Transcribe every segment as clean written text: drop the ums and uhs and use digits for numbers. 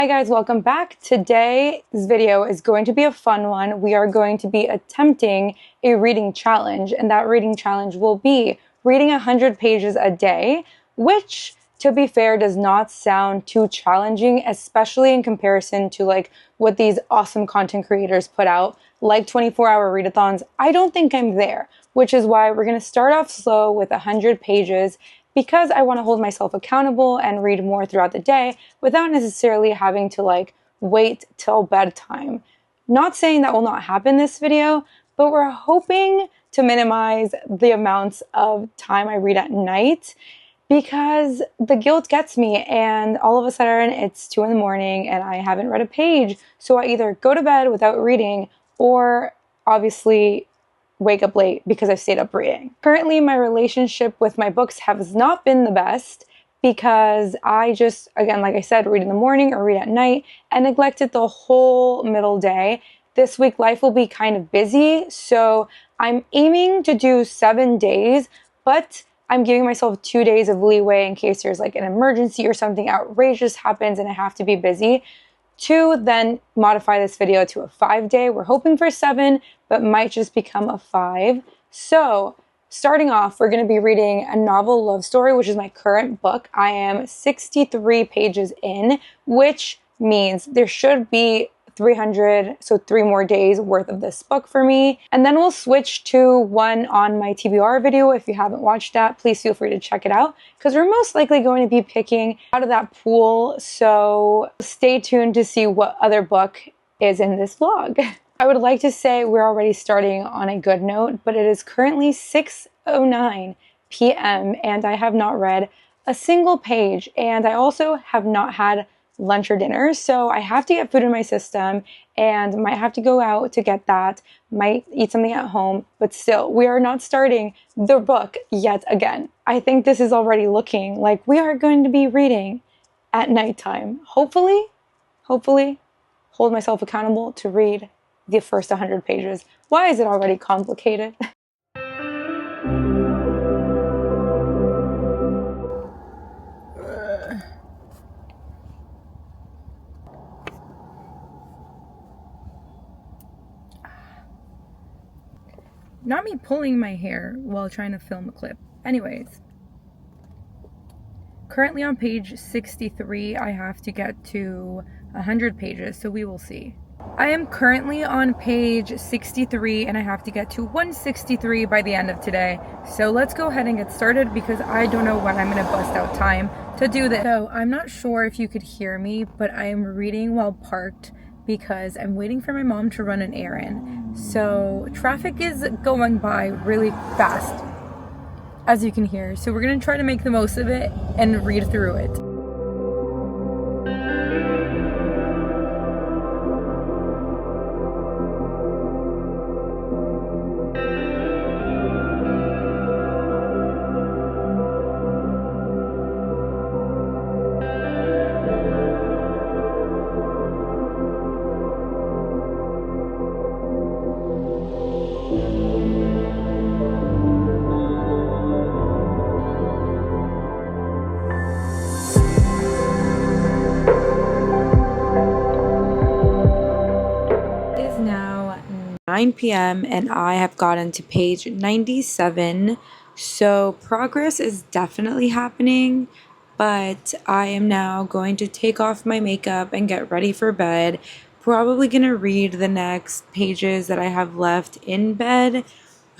Hi guys, welcome back. Today's video is going to be a fun one. We are going to be attempting a reading challenge, and that reading challenge will be reading 100 pages a day, which, to be fair, does not sound too challenging, especially in comparison to like what these awesome content creators put out, like 24-hour readathons. I don't think I'm there, which is why we're going to start off slow with 100 pages because I want to hold myself accountable and read more throughout the day without necessarily having to like wait till bedtime. Not saying that will not happen this video, but we're hoping to minimize the amounts of time I read at night because the guilt gets me and all of a sudden it's 2 in the morning and I haven't read a page. So I either go to bed without reading or obviously wake up late because I stayed up reading. Currently, my relationship with my books has not been the best because I just, again, like I said, read in the morning or read at night and neglected the whole middle day. This week, life will be kind of busy, so I'm aiming to do 7 days, but I'm giving myself 2 days of leeway in case there's like an emergency or something outrageous happens and I have to be busy. To then modify this video to a 5-day. We're hoping for 7, but might just become a 5. So starting off, we're going to be reading a novel love story, which is my current book. I am 63 pages in, which means there should be 300, so 3 more days worth of this book for me. And then we'll switch to one on my TBR video. If you haven't watched that, please feel free to check it out because we're most likely going to be picking out of that pool. So stay tuned to see what other book is in this vlog. I would like to say we're already starting on a good note, but it is currently 6:09 p.m. and I have not read a single page, and I also have not had lunch or dinner, so I have to get food in my system and might have to go out to get that, might eat something at home, but still, we are not starting the book yet again. I think this is already looking like we are going to be reading at nighttime. Hopefully, hold myself accountable to read the first 100 pages. Why is it already complicated? Not me pulling my hair while trying to film a clip. Anyways, currently on page 63, I have to get to 100 pages, so we will see. I am currently on page 63 and I have to get to 163 by the end of today. So let's go ahead and get started because I don't know when I'm going to bust out time to do this. So I'm not sure if you could hear me, but I am reading while parked because I'm waiting for my mom to run an errand. So traffic is going by really fast, as you can hear. So we're going to try to make the most of it and read through it. It is now 9 p.m. and I have gotten to page 97. So progress is definitely happening, but I am now going to take off my makeup and get ready for bed. Probably going to read the next pages that I have left in bed.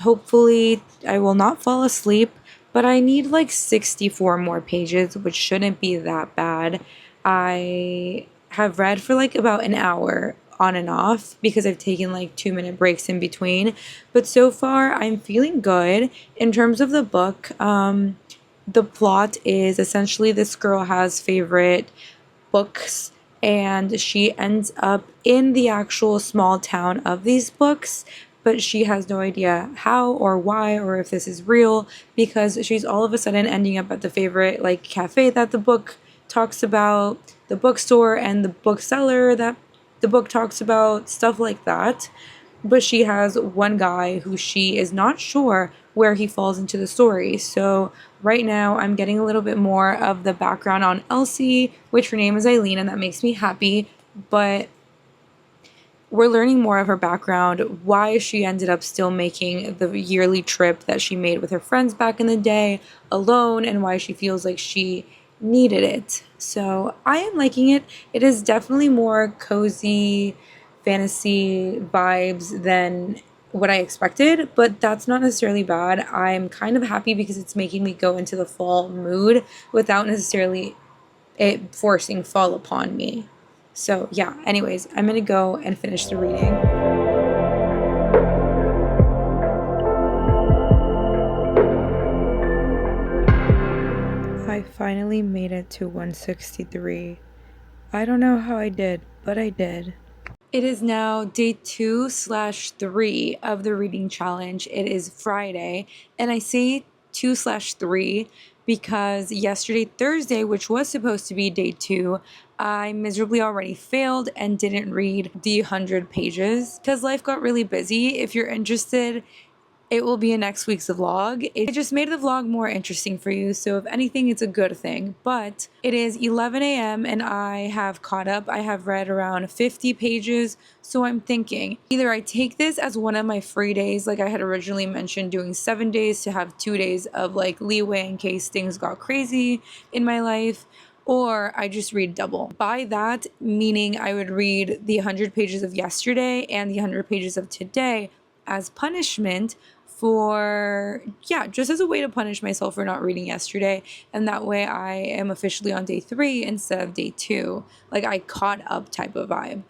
Hopefully I will not fall asleep, but I need like 64 more pages, which shouldn't be that bad. I have read for like about an hour on and off because I've taken like 2-minute breaks in between, but so far I'm feeling good. In terms of the book, the plot is essentially this girl has favorite books and she ends up in the actual small town of these books, but she has no idea how or why or if this is real because she's all of a sudden ending up at the favorite like cafe that the book talks about, the bookstore and the bookseller that the book talks about, stuff like that. But she has one guy who she is not sure where he falls into the story. So right now I'm getting a little bit more of the background on Elsie, which her name is Eileen, and that makes me happy. But we're learning more of her background, why she ended up still making the yearly trip that she made with her friends back in the day alone, and why she feels like she needed it. So I am liking it. It is definitely more cozy fantasy vibes than what I expected, but that's not necessarily bad. I'm kind of happy because it's making me go into the fall mood without necessarily it forcing fall upon me. So yeah, anyways, I'm gonna go and finish the reading. I finally made it to 163. I don't know how I did, but I did. It is now day 2/3 of the reading challenge. It is Friday, and I say 2/3 because yesterday, Thursday, which was supposed to be day 2, I miserably already failed and didn't read the 100 pages because life got really busy. If you're interested, it will be in next week's vlog. It just made the vlog more interesting for you, so if anything, it's a good thing. But it is 11 a.m. and I have caught up. I have read around 50 pages, so I'm thinking either I take this as one of my free days, like I had originally mentioned, doing 7 days to have 2 days of like leeway in case things got crazy in my life, or I just read double. By that, meaning I would read the 100 pages of yesterday and the 100 pages of today as punishment for, yeah, just as a way to punish myself for not reading yesterday. And that way I am officially on day 3 instead of day 2. Like I caught up type of vibe.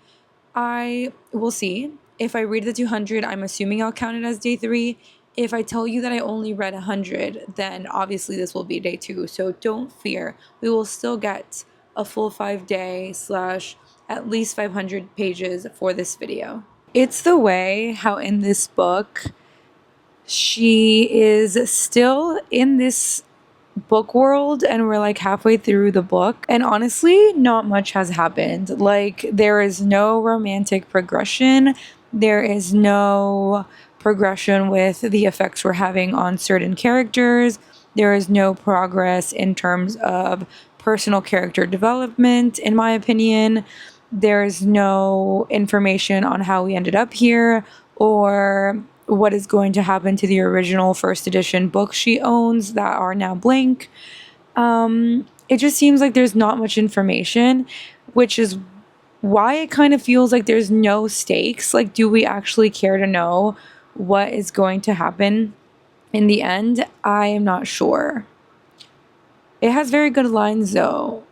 I will see. If I read the 200, I'm assuming I'll count it as day 3. If I tell you that I only read 100, then obviously this will be day 2. So don't fear. We will still get a full 5-day / at least 500 pages for this video. It's the way how in this book, she is still in this book world and we're like halfway through the book, and honestly not much has happened. Like there is no romantic progression, there is no progression with the effects we're having on certain characters, there is no progress in terms of personal character development, in my opinion. There's no information on how we ended up here or what is going to happen to the original first edition books she owns that are now blank. It just seems like there's not much information, which is why it kind of feels like there's no stakes. Like, do we actually care to know what is going to happen in the end? I am not sure. It has very good lines though.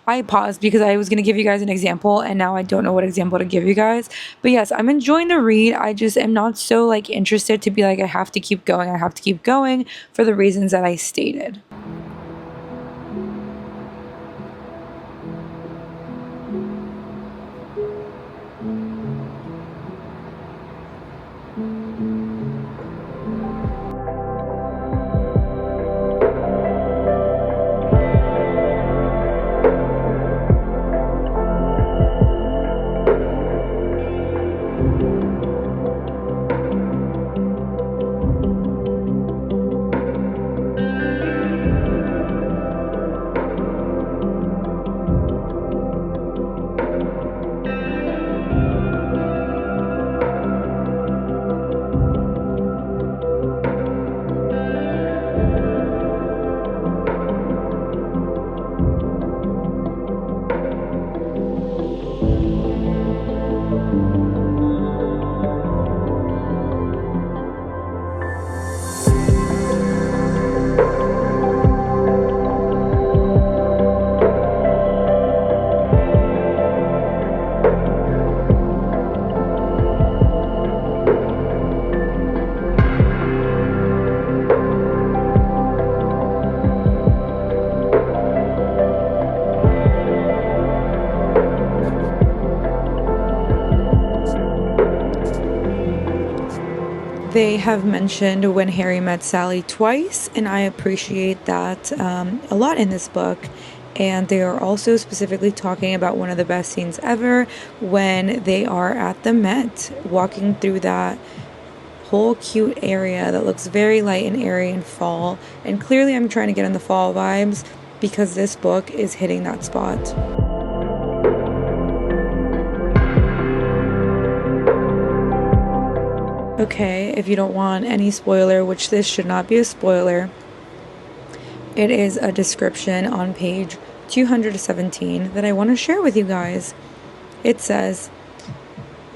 I paused because I was going to give you guys an example and now I don't know what example to give you guys. But yes, I'm enjoying the read. I just am not so like interested to be like, I have to keep going for the reasons that I stated. They have mentioned When Harry Met Sally twice, and I appreciate that a lot in this book. And they are also specifically talking about one of the best scenes ever when they are at the Met, walking through that whole cute area that looks very light and airy in fall. And clearly I'm trying to get in the fall vibes because this book is hitting that spot. Okay, if you don't want any spoiler, which this should not be a spoiler, it is a description on page 217 that I want to share with you guys. It says,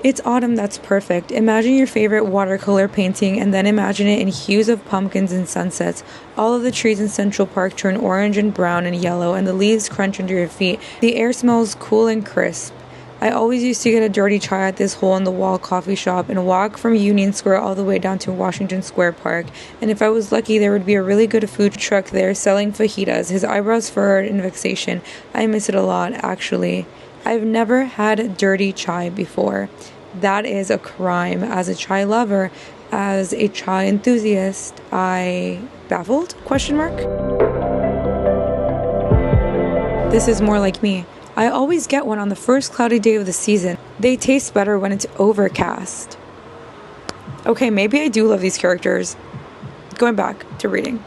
"It's autumn, that's perfect. Imagine your favorite watercolor painting and then imagine it in hues of pumpkins and sunsets. All of the trees in Central Park turn orange and brown and yellow and the leaves crunch under your feet. The air smells cool and crisp. I always used to get a dirty chai at this hole-in-the-wall coffee shop and walk from Union Square all the way down to Washington Square Park. And if I was lucky, there would be a really good food truck there selling fajitas." His eyebrows furrowed in vexation. "I miss it a lot, actually. I've never had dirty chai before. That is a crime. As a chai lover, as a chai enthusiast, I baffled? Question mark. This is more like me. I always get one on the first cloudy day of the season. They taste better when it's overcast." Okay, maybe I do love these characters. Going back to reading.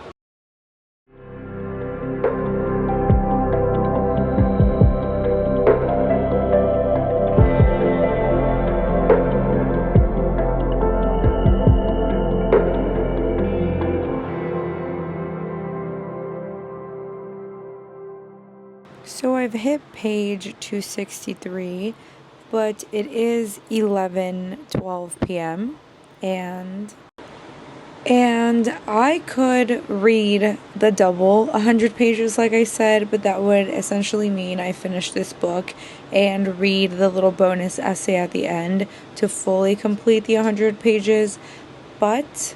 So I've hit page 263, but it is 11:12 p.m. and I could read the double 100 pages like I said, but that would essentially mean I finish this book and read the little bonus essay at the end to fully complete the 100 pages. But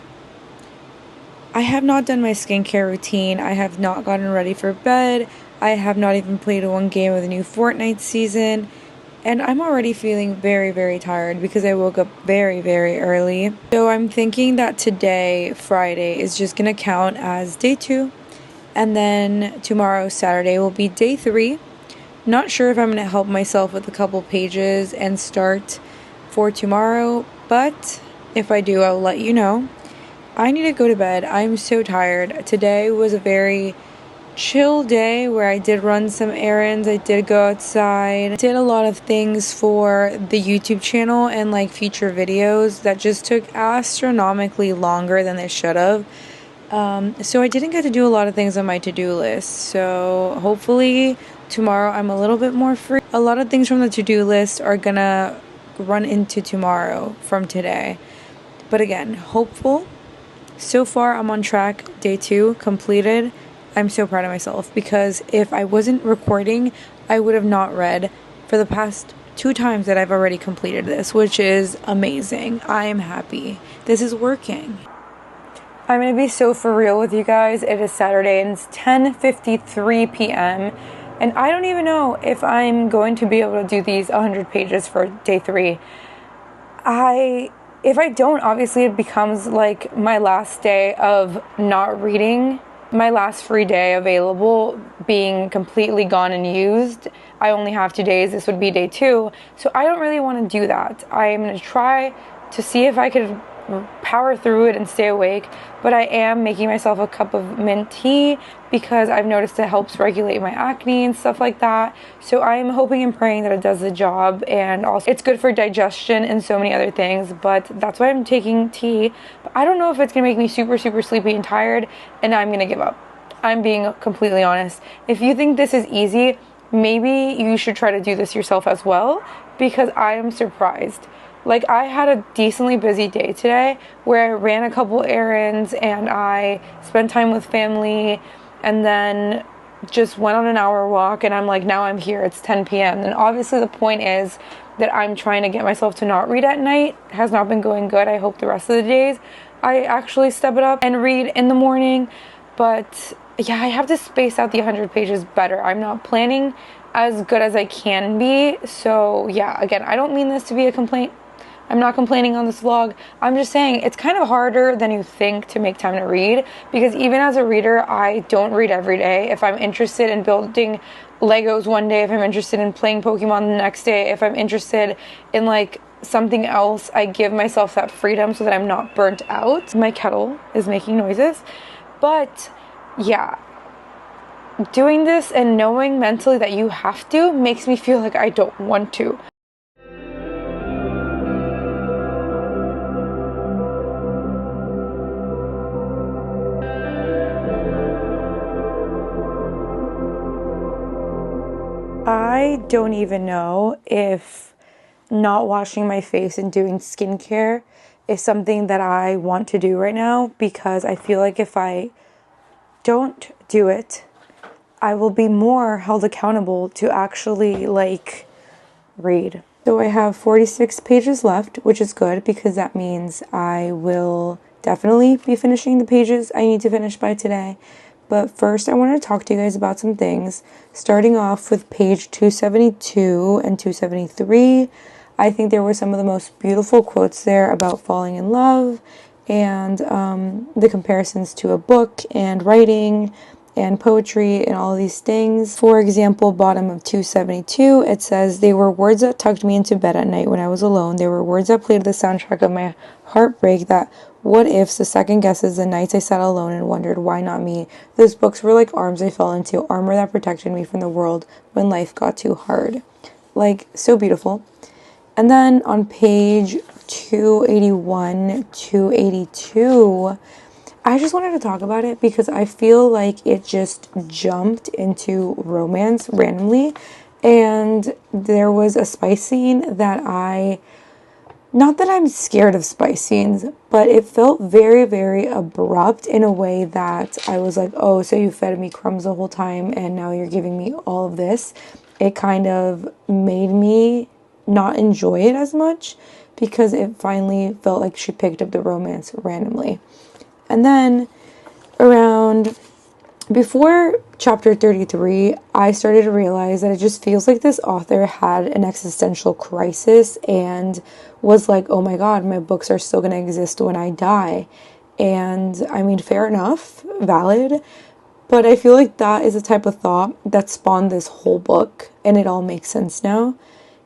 I have not done my skincare routine. I have not gotten ready for bed. I have not even played one game of the new Fortnite season. And I'm already feeling very, very tired because I woke up very, very early. So I'm thinking that today, Friday, is just going to count as day 2. And then tomorrow, Saturday, will be day 3. Not sure if I'm going to help myself with a couple pages and start for tomorrow. But if I do, I'll let you know. I need to go to bed. I'm so tired. Today was a very chill day where I did run some errands. I did go outside, did a lot of things for the YouTube channel and like future videos that just took astronomically longer than they should have. So I didn't get to do a lot of things on my to-do list. So hopefully tomorrow I'm a little bit more free. A lot of things from the to-do list are gonna run into tomorrow from today. But again, hopeful. So far I'm on track. Day 2 completed. I'm so proud of myself because if I wasn't recording, I would have not read for the past 2 times that I've already completed this, which is amazing. I am happy. This is working. I'm going to be so for real with you guys. It is Saturday and it's 10:53 p.m. And I don't even know if I'm going to be able to do these 100 pages for day 3. If I don't, obviously it becomes like my last day of not reading. My last free day available being completely gone and used. I only have 2 days. This would be day 2. So I don't really want to do that. I'm going to try to see if I could power through it and stay awake. But I am making myself a cup of mint tea because I've noticed it helps regulate my acne and stuff like that. So I'm hoping and praying that it does the job. And also it's good for digestion and so many other things. But that's why I'm taking tea. But I don't know if it's going to make me super, super sleepy and tired. And I'm going to give up. I'm being completely honest. If you think this is easy, maybe you should try to do this yourself as well. Because I am surprised. Like, I had a decently busy day today where I ran a couple errands and I spent time with family and then just went on an hour walk, and I'm like, now I'm here, it's 10 p.m. And obviously the point is that I'm trying to get myself to not read at night. It has not been going good. I hope the rest of the days I actually step it up and read in the morning. But yeah, I have to space out the 100 pages better. I'm not planning as good as I can be. So yeah, again, I don't mean this to be a complaint. I'm not complaining on this vlog. I'm just saying it's kind of harder than you think to make time to read, because even as a reader, I don't read every day. If I'm interested in building Legos one day, if I'm interested in playing Pokemon the next day, if I'm interested in like something else, I give myself that freedom so that I'm not burnt out. My kettle is making noises. But yeah, doing this and knowing mentally that you have to makes me feel like I don't want to. I don't even know if not washing my face and doing skincare is something that I want to do right now, because I feel like if I don't do it, I will be more held accountable to actually like read. So I have 46 pages left, which is good because that means I will definitely be finishing the pages I need to finish by today. But first, I want to talk to you guys about some things. Starting off with page 272 and 273, I think there were some of the most beautiful quotes there about falling in love and the comparisons to a book and writing and poetry and all these things. For example, bottom of 272, it says, "They were words that tucked me into bed at night when I was alone. They were words that played the soundtrack of my heartbreak, that what ifs, the second guesses, the nights I sat alone and wondered why not me. Those books were like arms I fell into, armor that protected me from the world when life got too hard." Like, so beautiful. And then on page 281, 282, I just wanted to talk about it because I feel like it just jumped into romance randomly. And there was a spice scene that not that I'm scared of spice scenes, but it felt very, very abrupt in a way that I was like, oh, so you fed me crumbs the whole time and now you're giving me all of this. It kind of made me not enjoy it as much because it finally felt like she picked up the romance randomly. And then before chapter 33, I started to realize that it just feels like this author had an existential crisis and was like, oh my God, my books are still going to exist when I die. And I mean, fair enough, valid. But I feel like that is the type of thought that spawned this whole book, and it all makes sense now,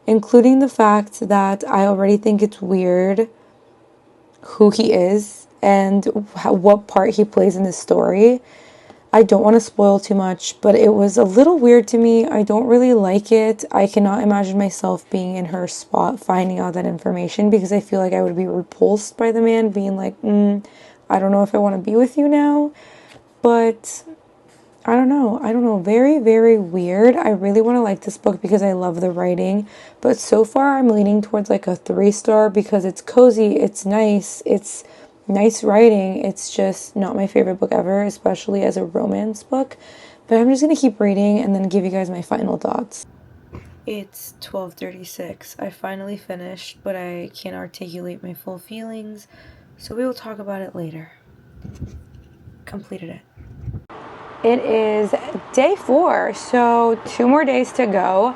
including the fact that I already think it's weird who he is and what part he plays in this story. I don't want to spoil too much, but it was a little weird to me. I don't really like it. I cannot imagine myself being in her spot finding out that information, because I feel like I would be repulsed by the man being like, I don't know if I want to be with you now. But I don't know. Very, very weird. I really want to like this book because I love the writing. But so far I'm leaning towards like a 3-star because it's cozy, it's nice writing. It's just not my favorite book ever, especially as a romance book. But I'm just going to keep reading and then give you guys my final thoughts. It's 12:36. I finally finished, but I can't articulate my full feelings, so we will talk about it later. Completed it. It is day 4, so 2 more days to go.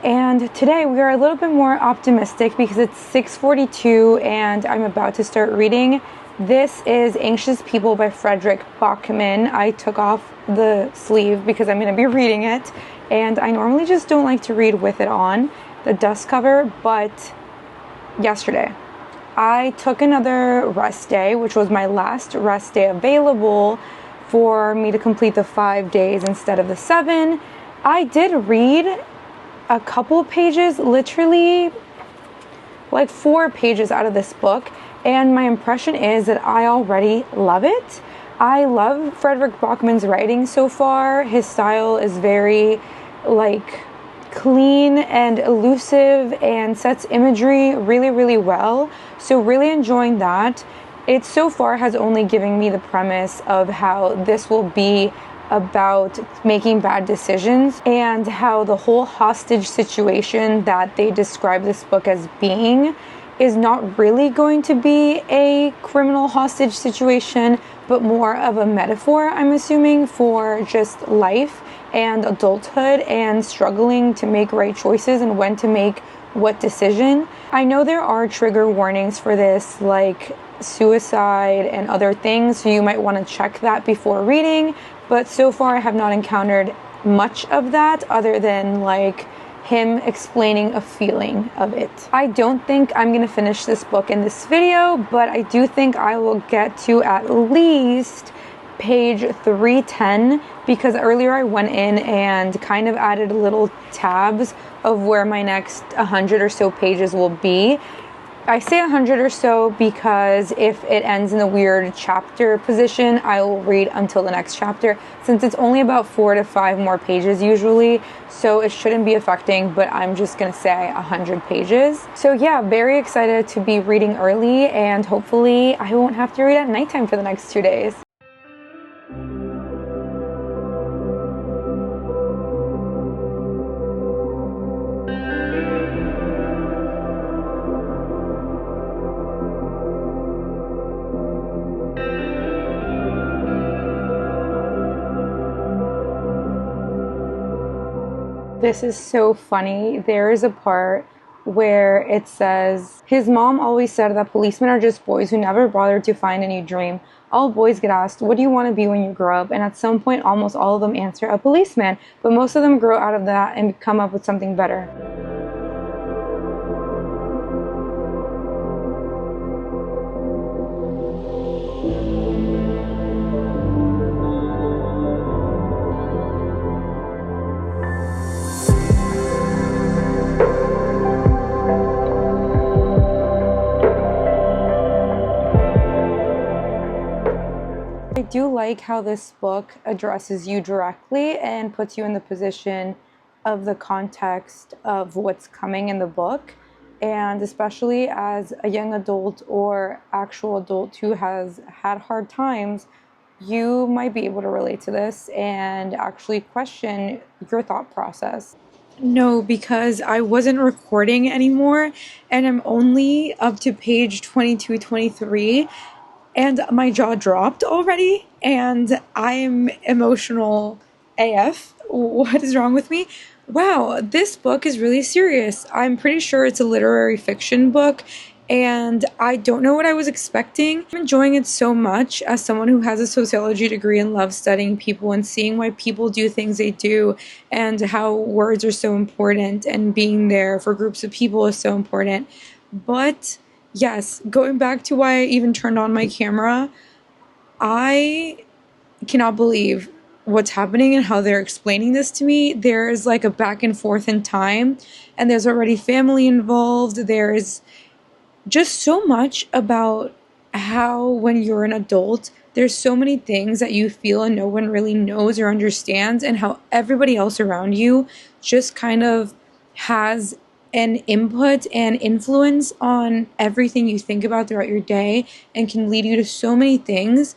And today we are a little bit more optimistic because it's 6:42 and I'm about to start reading. This is Anxious People by Frederick Bachman. I took off the sleeve because I'm going to be reading it. And I normally just don't like to read with it on, the dust cover, but yesterday I took another rest day, which was my last rest day available for me to complete the 5 days instead of the 7. I did read a couple pages, literally like 4 pages out of this book, and my impression is that I already love it. I love Frederick Bachman's writing so far. His style is very like clean and elusive and sets imagery really, really well. So really enjoying that. It so far has only given me the premise of how this will be about making bad decisions and how the whole hostage situation that they describe this book as being is not really going to be a criminal hostage situation, but more of a metaphor, I'm assuming, for just life and adulthood and struggling to make right choices and when to make what decision. I know there are trigger warnings for this, like suicide and other things, so you might want to check that before reading, but so far I have not encountered much of that other than like him explaining a feeling of it. I don't think I'm gonna finish this book in this video, but I do think I will get to at least page 310, because earlier I went in and kind of added little tabs of where my next 100 or so pages will be. I say 100 or so because if it ends in the weird chapter position, I will read until the next chapter, since it's only about 4 to 5 more pages usually, so it shouldn't be affecting, but I'm just gonna say 100 pages. So yeah, very excited to be reading early, and hopefully I won't have to read at nighttime for the next 2 days. This is so funny. There is a part where it says, his mom always said that policemen are just boys who never bothered to find a new dream. All boys get asked, what do you want to be when you grow up? And at some point, almost all of them answer a policeman, but most of them grow out of that and come up with something better. I do like how this book addresses you directly and puts you in the position of the context of what's coming in the book. And especially as a young adult or actual adult who has had hard times, you might be able to relate to this and actually question your thought process. No, because I wasn't recording anymore and I'm only up to page 22, 23. And my jaw dropped already, and I'm emotional AF. What is wrong with me? Wow, this book is really serious. I'm pretty sure it's a literary fiction book, and I don't know what I was expecting. I'm enjoying it so much as someone who has a sociology degree and loves studying people and seeing why people do things they do and how words are so important and being there for groups of people is so important. But yes, going back to why I even turned on my camera, I cannot believe what's happening and how they're explaining this to me. There's like a back and forth in time, and there's already family involved. There's just so much about how when you're an adult, there's so many things that you feel and no one really knows or understands, and how everybody else around you just kind of has an input and influence on everything you think about throughout your day and can lead you to so many things.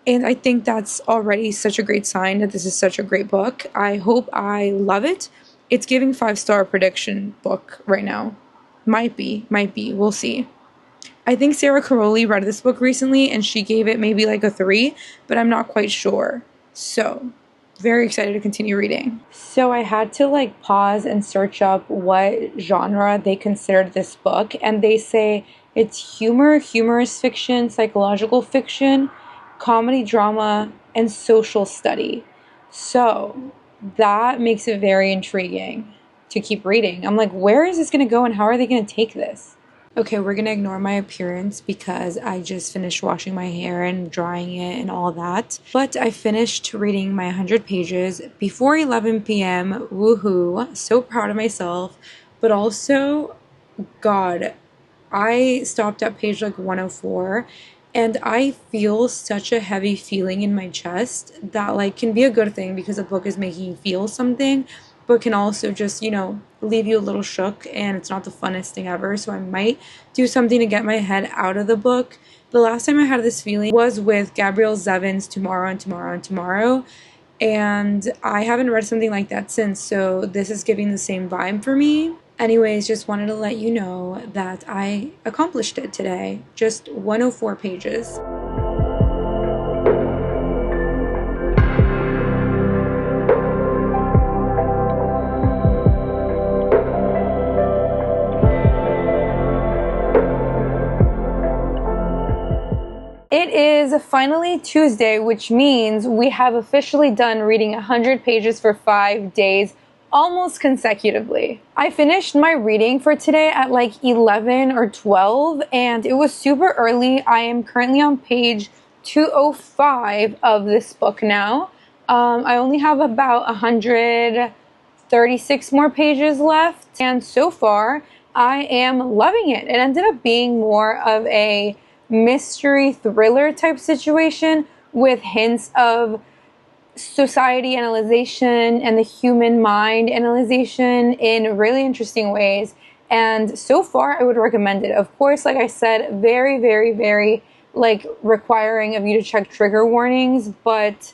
And I think that's already such a great sign that this is such a great book. I hope I love it. It's giving 5-star prediction book right now. Might be. We'll see. I think Sarah Caroli read this book recently and she gave it maybe like a 3, but I'm not quite sure. So very excited to continue reading. So I had to like pause and search up what genre they considered this book, and they say it's humor, humorous fiction, psychological fiction, comedy, drama, and social study. So that makes it very intriguing to keep reading. I'm like, where is this going to go and how are they going to take this? Okay, we're going to ignore my appearance because I just finished washing my hair and drying it and all that. But I finished reading my 100 pages before 11 p.m. Woohoo! So proud of myself. But also, God, I stopped at page like 104 and I feel such a heavy feeling in my chest that like can be a good thing because a book is making you feel something, but can also just, you know, leave you a little shook, and it's not the funnest thing ever. So I might do something to get my head out of the book. The last time I had this feeling was with Gabrielle Zevin's Tomorrow and Tomorrow and Tomorrow, and I haven't read something like that since, so this is giving the same vibe for me. Anyways, just wanted to let you know that I accomplished it today. Just 104 pages. It is finally Tuesday, which means we have officially done reading 100 pages for 5 days. almost consecutively. I finished my reading for today at like 11 or 12, and it was super early. I am currently on page 205 of this book now. I only have about 136 more pages left, and so far I am loving it. It ended up being more of a mystery thriller type situation with hints of society analyzation and the human mind analyzation in really interesting ways. And so far I would recommend it. Of course, like I said, very, very, very like requiring of you to check trigger warnings, but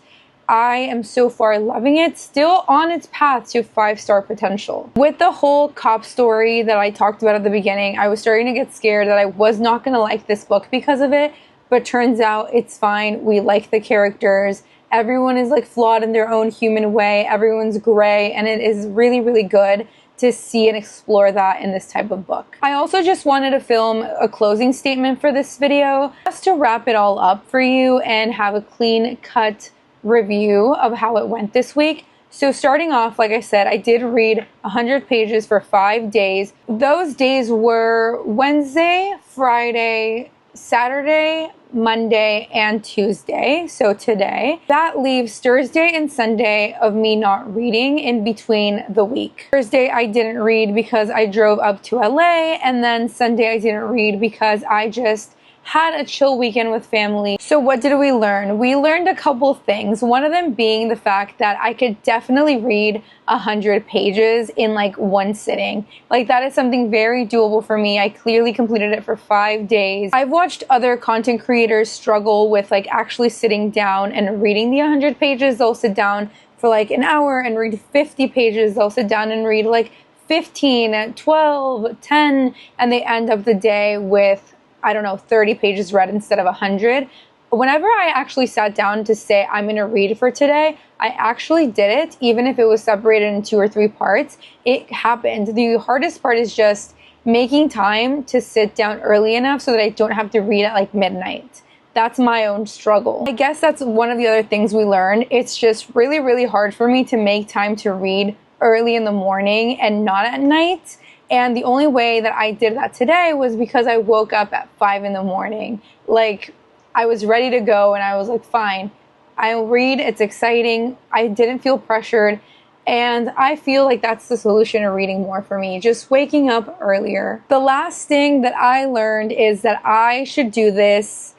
I am so far loving it, still on its path to 5-star potential. With the whole cop story that I talked about at the beginning, I was starting to get scared that I was not going to like this book because of it, but turns out it's fine. We like the characters. Everyone is like flawed in their own human way. Everyone's gray, and it is really, really good to see and explore that in this type of book. I also just wanted to film a closing statement for this video, just to wrap it all up for you and have a clean cut review of how it went this week. So starting off, like I said, I did read 100 pages for 5 days. Those days were Wednesday, Friday, Saturday, Monday, and Tuesday, so today. That leaves Thursday and Sunday of me not reading in between the week. Thursday I didn't read because I drove up to LA, and then Sunday I didn't read because I just had a chill weekend with family. So what did we learn? We learned a couple things. One of them being the fact that I could definitely read 100 pages in like one sitting. Like that is something very doable for me. I clearly completed it for 5 days. I've watched other content creators struggle with like actually sitting down and reading the 100 pages. They'll sit down for like an hour and read 50 pages. They'll sit down and read like 15, 12, 10, and they end up the day with, I don't know, 30 pages read instead of 100. Whenever I actually sat down to say I'm going to read for today, I actually did it, even if it was separated in 2 or 3 parts. It happened. The hardest part is just making time to sit down early enough so that I don't have to read at like midnight. That's my own struggle. I guess that's one of the other things we learned. It's just really, really hard for me to make time to read early in the morning and not at night. And the only way that I did that today was because I woke up at 5 in the morning. Like, I was ready to go, and I was like, fine, I'll read, it's exciting. I didn't feel pressured, and I feel like that's the solution to reading more for me, just waking up earlier. The last thing that I learned is that I should do this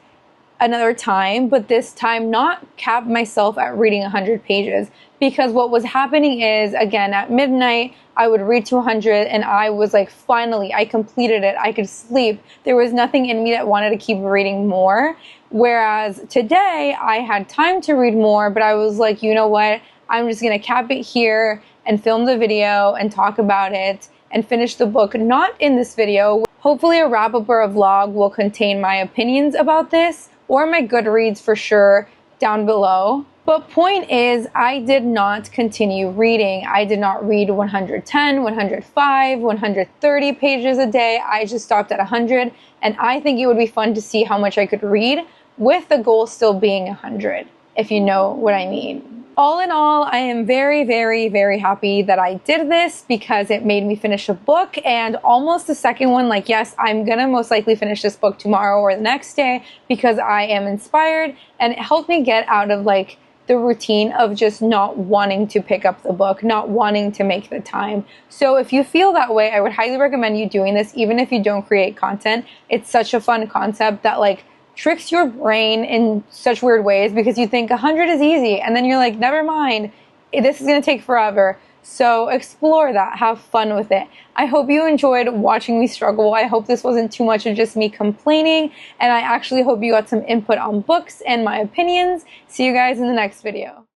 another time, but this time not cap myself at reading 100 pages. Because what was happening is, again, at midnight, I would read to 100 and I was like, finally, I completed it. I could sleep. There was nothing in me that wanted to keep reading more. Whereas today, I had time to read more, but I was like, you know what? I'm just going to cap it here and film the video and talk about it and finish the book. Not in this video. Hopefully a wrap-up or a vlog will contain my opinions about this, or my GoodReads for sure down below. But point is, I did not continue reading. I did not read 110, 105, 130 pages a day. I just stopped at 100, and I think it would be fun to see how much I could read with the goal still being 100, if you know what I mean. All in all, I am very, very, very happy that I did this because it made me finish a book, and almost the second one, like, yes, I'm gonna most likely finish this book tomorrow or the next day because I am inspired, and it helped me get out of like the routine of just not wanting to pick up the book, not wanting to make the time. So if you feel that way, I would highly recommend you doing this, even if you don't create content. It's such a fun concept that like tricks your brain in such weird ways, because you think 100 is easy, and then you're like, never mind, this is gonna take forever. So explore that, have fun with it. I hope you enjoyed watching me struggle. I hope this wasn't too much of just me complaining, and I actually hope you got some input on books and my opinions. See you guys in the next video.